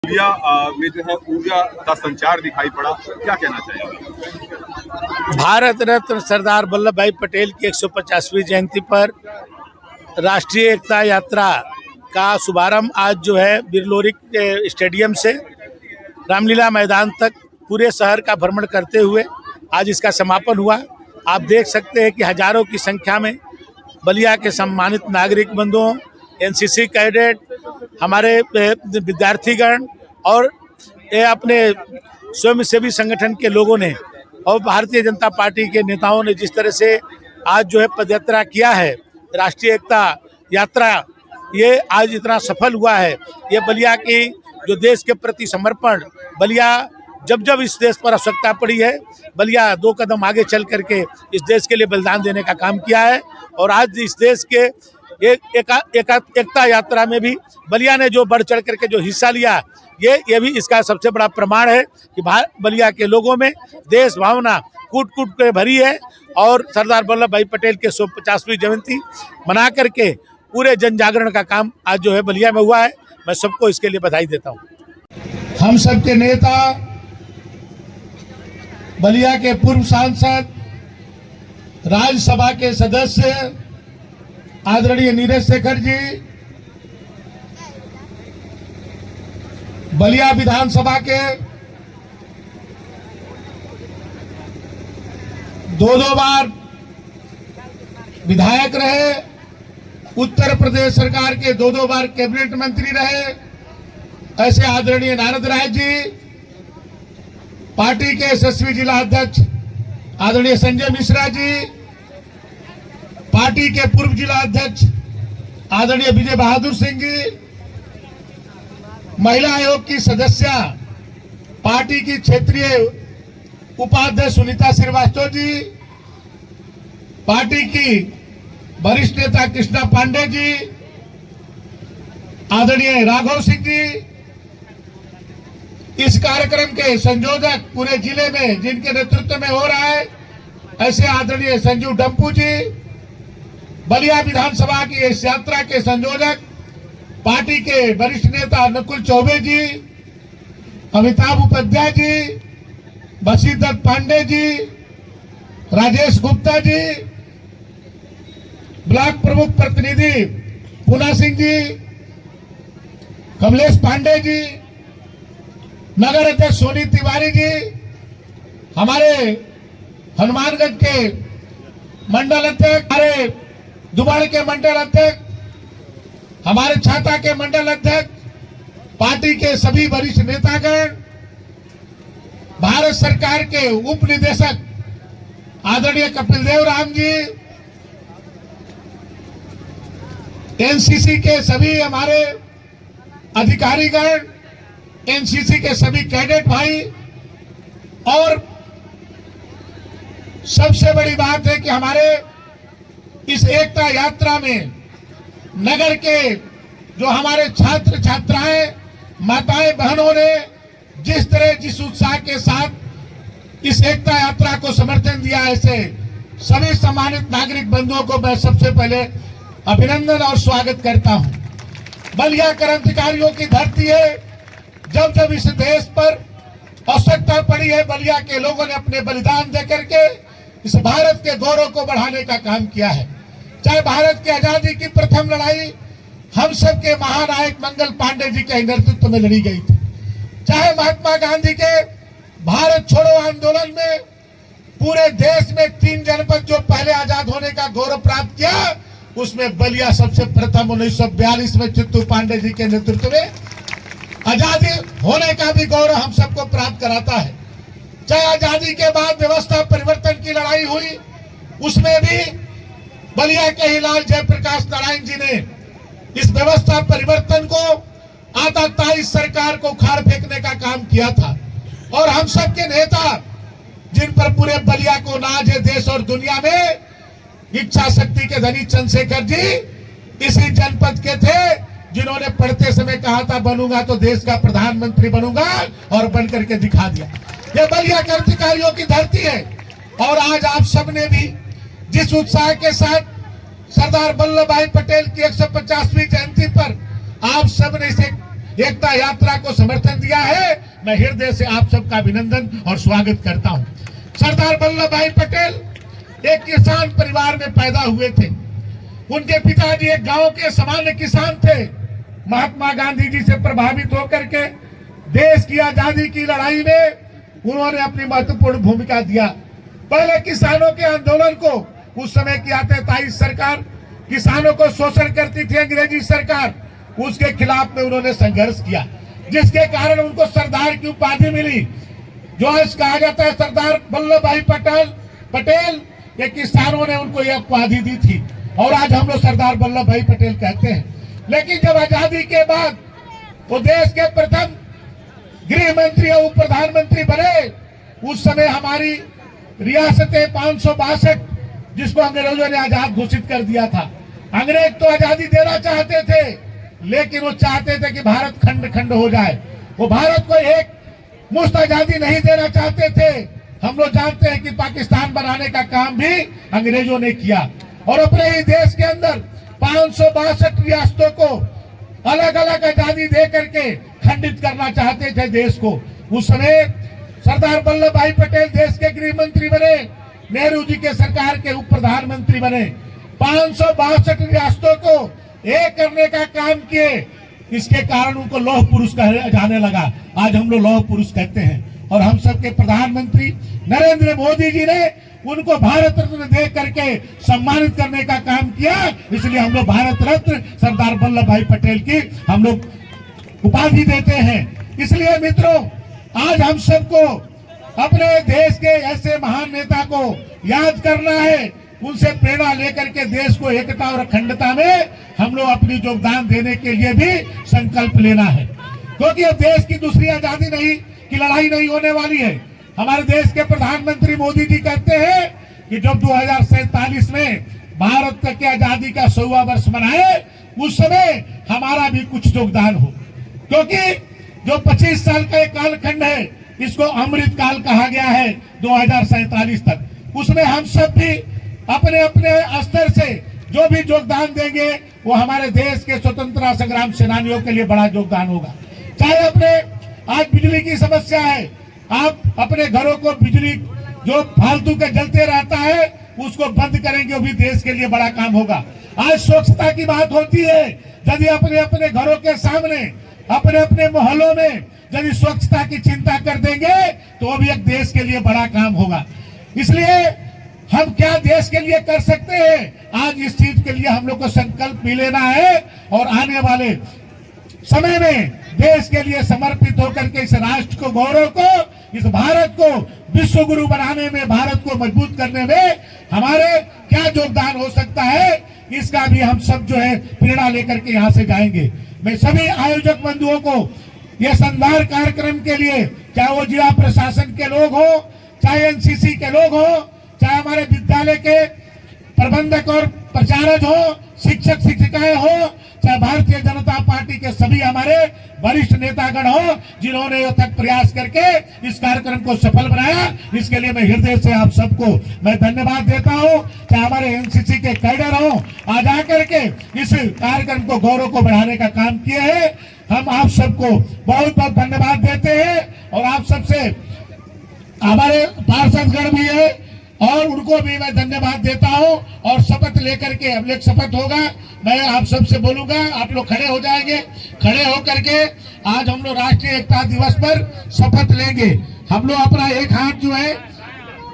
बलिया में जो है ऊर्जा का संचार दिखाई पड़ा, क्या कहना चाहेंगे? भारत रत्न सरदार वल्लभ भाई पटेल की 150वीं जयंती पर राष्ट्रीय एकता यात्रा का शुभारंभ आज जो है बिरलोरी स्टेडियम से रामलीला मैदान तक पूरे शहर का भ्रमण करते हुए आज इसका समापन हुआ। आप देख सकते हैं कि हजारों की संख्या में बलिया के सम्मानित नागरिक बंधुओं, एनसीसी कैडेट, हमारे विद्यार्थीगण और अपने स्वयंसेवी संगठन के लोगों ने और भारतीय जनता पार्टी के नेताओं ने जिस तरह से आज जो है पदयात्रा किया है, राष्ट्रीय एकता यात्रा, ये आज इतना सफल हुआ है। ये बलिया की जो देश के प्रति समर्पण, बलिया जब जब इस देश पर आवश्यकता पड़ी है, बलिया 2 कदम आगे चल करके इस देश के लिए बलिदान देने का काम किया है। और आज इस देश के एकता यात्रा में भी बलिया ने जो बढ़ चढ़ करके जो हिस्सा लिया, ये भी इसका सबसे बड़ा प्रमाण है कि बलिया के लोगों में देश भावना कूट कूट के भरी है। और सरदार वल्लभ भाई पटेल के 150वीं जयंती मना करके पूरे जन जागरण का काम आज जो है बलिया में हुआ है। मैं सबको इसके लिए बधाई देता हूँ। हम सबके नेता, बलिया के पूर्व सांसद, राज्यसभा के सदस्य आदरणीय नीरज शेखर जी, बलिया विधानसभा के 2 बार विधायक रहे, उत्तर प्रदेश सरकार के 2 बार कैबिनेट मंत्री रहे, ऐसे आदरणीय नारद राय जी, पार्टी के यशस्वी जिला अध्यक्ष आदरणीय संजय मिश्रा जी, पार्टी के पूर्व जिला अध्यक्ष आदरणीय विजय बहादुर सिंह जी, महिला आयोग की सदस्य पार्टी की क्षेत्रीय उपाध्यक्ष सुनीता श्रीवास्तव जी, पार्टी की वरिष्ठ नेता कृष्णा पांडे जी, आदरणीय राघव सिंह जी, इस कार्यक्रम के संयोजक पूरे जिले में जिनके नेतृत्व में हो रहा है, ऐसे आदरणीय संजीव डम्पू जी, बलिया विधानसभा की इस यात्रा के संयोजक पार्टी के वरिष्ठ नेता नकुल चौबे जी, अमिताभ उपाध्याय जी, बशीरदत्त पांडे जी, राजेश गुप्ता जी, ब्लॉक प्रमुख प्रतिनिधि पूना सिंह जी, कमलेश पांडे जी, नगर अध्यक्ष सोनी तिवारी जी, हमारे हनुमानगंज के मंडल अध्यक्ष, हमारे दुबाड़ के मंडल अध्यक्ष, हमारे छाता के मंडल अध्यक्ष, पार्टी के सभी वरिष्ठ नेतागण, भारत सरकार के उप निदेशक आदरणीय कपिल देव राम जी, एनसीसी के सभी हमारे अधिकारीगण, एनसीसी के सभी कैडेट भाई, और सबसे बड़ी बात है कि हमारे इस एकता यात्रा में नगर के जो हमारे छात्र छात्राएं, माताएं बहनों ने जिस तरह जिस उत्साह के साथ इस एकता यात्रा को समर्थन दिया, ऐसे सभी सम्मानित नागरिक बंधुओं को मैं सबसे पहले अभिनंदन और स्वागत करता हूं। बलिया क्रांतिकारियों की धरती है। जब जब इस देश पर आवश्यकता पड़ी है, बलिया के लोगों ने अपने बलिदान देकर के इस भारत के गौरव को बढ़ाने का काम किया है। चाहे भारत की आजादी की प्रथम लड़ाई हम सब के महानायक मंगल पांडे जी के नेतृत्व में लड़ी गई थी, चाहे महात्मा गांधी के भारत छोड़ो आंदोलन में पूरे देश में 3 जनपद जो पहले आजाद होने का गौरव प्राप्त किया, उसमें बलिया सबसे प्रथम 1942 में चित्तू पांडे जी के नेतृत्व में आजादी होने का भी गौरव हम सबको प्राप्त कराता है। चाहे आजादी के बाद व्यवस्था परिवर्तन की लड़ाई हुई, उसमें भी बलिया के ही लाल जयप्रकाश नारायण जी ने इस व्यवस्था परिवर्तन को आताताई सरकार को उखाड़ फेंकने का काम किया था। और हम सब के नेता जिन पर पूरे बलिया को नाज है देश और दुनिया में, इच्छा शक्ति के धनी चंद्रशेखर जी इसी जनपद के थे, जिन्होंने पढ़ते समय कहा था बनूंगा तो देश का प्रधानमंत्री बनूंगा, और बनकर के दिखा दिया। ये बलिया क्रांतिकारियों की धरती है। और आज आप सबने भी जिस उत्साह के साथ सरदार वल्लभ भाई पटेल की 150वीं जयंती पर आप सबने एकता यात्रा को समर्थन दिया है, मैं हृदय से आप सबका अभिनंदन और स्वागत करता हूं। सरदार वल्लभ भाई पटेल एक किसान परिवार में पैदा हुए थे। उनके पिताजी एक गांव के सामान्य किसान थे। महात्मा गांधी जी से प्रभावित होकर के देश की आजादी की लड़ाई में उन्होंने अपनी महत्वपूर्ण भूमिका दिया। पहले किसानों के आंदोलन को उस समय की आतताई सरकार किसानों को शोषण करती थी, अंग्रेजी सरकार, उसके खिलाफ में उन्होंने संघर्ष किया, जिसके कारण उनको सरदार की उपाधि मिली। जो आज कहा जाता है सरदार वल्लभ भाई पटेल, ये किसानों ने उनको यह उपाधि दी थी और आज हम लोग सरदार वल्लभ भाई पटेल कहते हैं। लेकिन जब आजादी के बाद वो देश के प्रथम गृह मंत्री और उप प्रधानमंत्री बने, उस समय हमारी रियासतें 562 जिसको अंग्रेजों ने आजाद घोषित कर दिया था। अंग्रेज तो आजादी देना चाहते थे, लेकिन वो चाहते थे कि भारत खंड खंड हो जाए। वो भारत को एक मुफ्त आजादी नहीं देना चाहते थे। हम लोग जानते हैं कि पाकिस्तान बनाने का काम भी अंग्रेजों ने किया और अपने ही देश के अंदर 562 रियासतों को अलग अलग आजादी दे करके खंडित करना चाहते थे देश को। उस समय सरदार वल्लभ भाई पटेल देश के गृह मंत्री बने, नेहरू जी के सरकार के उप प्रधानमंत्री बने। 562 रियासतों को एक करने का काम किए, इसके कारण उनको लौह पुरुष कहा जाने लगा। आज हम लोग लौह पुरुष कहते हैं और हम सबके प्रधानमंत्री नरेंद्र मोदी जी ने उनको भारत रत्न दे करके सम्मानित करने का काम किया। इसलिए हम लोग भारत रत्न सरदार वल्लभ भाई पटेल की हम लोग उपाधि देते हैं। इसलिए मित्रों, आज हम सबको अपने देश के ऐसे महान नेता को याद करना है, उनसे प्रेरणा लेकर के देश को एकता और अखंडता में हम लोग अपनी योगदान देने के लिए भी संकल्प लेना है, क्योंकि अब देश की दूसरी आजादी नहीं की लड़ाई नहीं होने वाली है। हमारे देश के प्रधानमंत्री मोदी जी कहते हैं कि जब 2047 में भारत की आजादी का 100वां वर्ष मनाए, उस समय हमारा भी कुछ योगदान हो, क्योंकि जो 25 साल का एक कालखंड है, इसको अमृत काल कहा गया है 2047 तक। उसमें हम सब भी अपने अपने स्तर से जो भी योगदान देंगे, वो हमारे देश के स्वतंत्रता संग्राम सेनानियों के लिए बड़ा योगदान होगा। चाहे अपने आज बिजली की समस्या है, आप अपने घरों को बिजली जो फालतू के जलते रहता है उसको बंद करेंगे, वो भी देश के लिए बड़ा काम होगा। आज स्वच्छता की बात होती है, यदि अपने अपने घरों के सामने अपने अपने मोहल्लों में यदि स्वच्छता की चिंता कर देंगे तो वो भी एक देश के लिए बड़ा काम होगा। इसलिए हम क्या देश के लिए कर सकते हैं, आज इस चीज के लिए हम लोग को संकल्प भी लेना है और आने वाले समय में देश के लिए समर्पित होकर के इस राष्ट्र को, गौरव को, इस भारत को विश्व गुरु बनाने में, भारत को मजबूत करने में हमारे क्या योगदान हो सकता है, इसका भी हम सब जो है प्रेरणा लेकर के यहाँ से जाएंगे। मैं सभी आयोजक बंधुओं को ये शानदार कार्यक्रम के लिए, चाहे वो जिला प्रशासन के लोग हो, चाहे एनसीसी के लोग हो, चाहे हमारे विद्यालय के प्रबंधक और प्रचारक हो, शिक्षक शिक्षिकाएं हो, चाहे भारतीय जनता पार्टी के सभी हमारे वरिष्ठ नेतागण हो, जिन्होंने ये तक प्रयास करके इस कार्यक्रम को सफल बनाया, इसके लिए मैं हृदय से आप सबको मैं धन्यवाद देता हूं। चाहे हमारे एनसीसी के कैडर हो, आज आकर के इस कार्यक्रम को, गौरव को बढ़ाने का काम किए हैं, हम आप सबको बहुत बहुत धन्यवाद देते हैं। और आप सबसे हमारे पार्षदगण भी है और उनको भी मैं धन्यवाद देता हूं। और शपथ लेकर के हम लोग शपथ होगा, मैं आप सबसे बोलूंगा, आप लोग खड़े हो जाएंगे। खड़े होकर के आज हम लोग राष्ट्रीय एकता दिवस पर शपथ लेंगे। हम लोग अपना एक हाथ जो है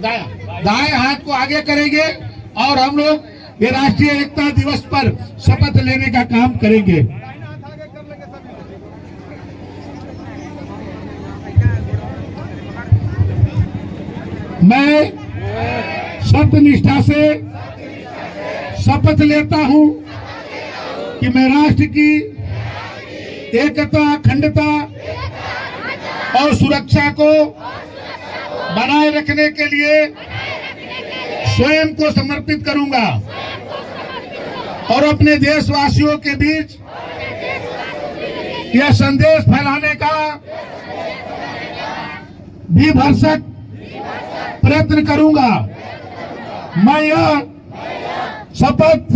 दाएं हाथ को आगे करेंगे और हम लोग ये राष्ट्रीय एकता दिवस पर शपथ लेने का काम करेंगे। मैं सत्यनिष्ठा से शपथ लेता हूं कि मैं राष्ट्र की एकता, अखंडता और सुरक्षा को बनाए रखने के लिए स्वयं को समर्पित करूंगा और अपने देशवासियों के बीच यह संदेश फैलाने का भी भरसक प्रयत्न करूंगा। मैं यह शपथ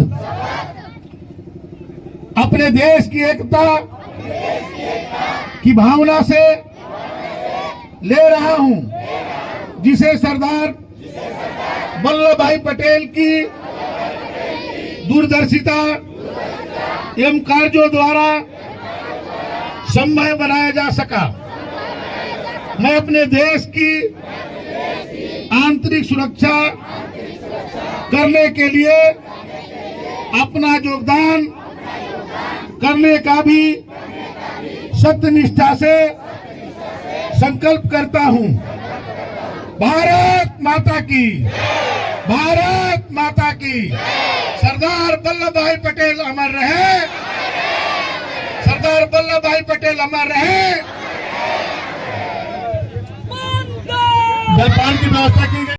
अपने देश की एकता, की भावना से ले रहा हूं, जिसे सरदार वल्लभ भाई पटेल की दूरदर्शिता एवं कार्यों द्वारा संभव बनाया जा सका। मैं अपने देश की आंतरिक सुरक्षा करने के लिए अपना योगदान करने का भी सत्यनिष्ठा से संकल्प करता हूं। भारत माता की, भारत माता की। सरदार वल्लभ भाई पटेल अमर रहे, सरदार वल्लभ भाई पटेल अमर रहे। जलपान की व्यवस्था की गई।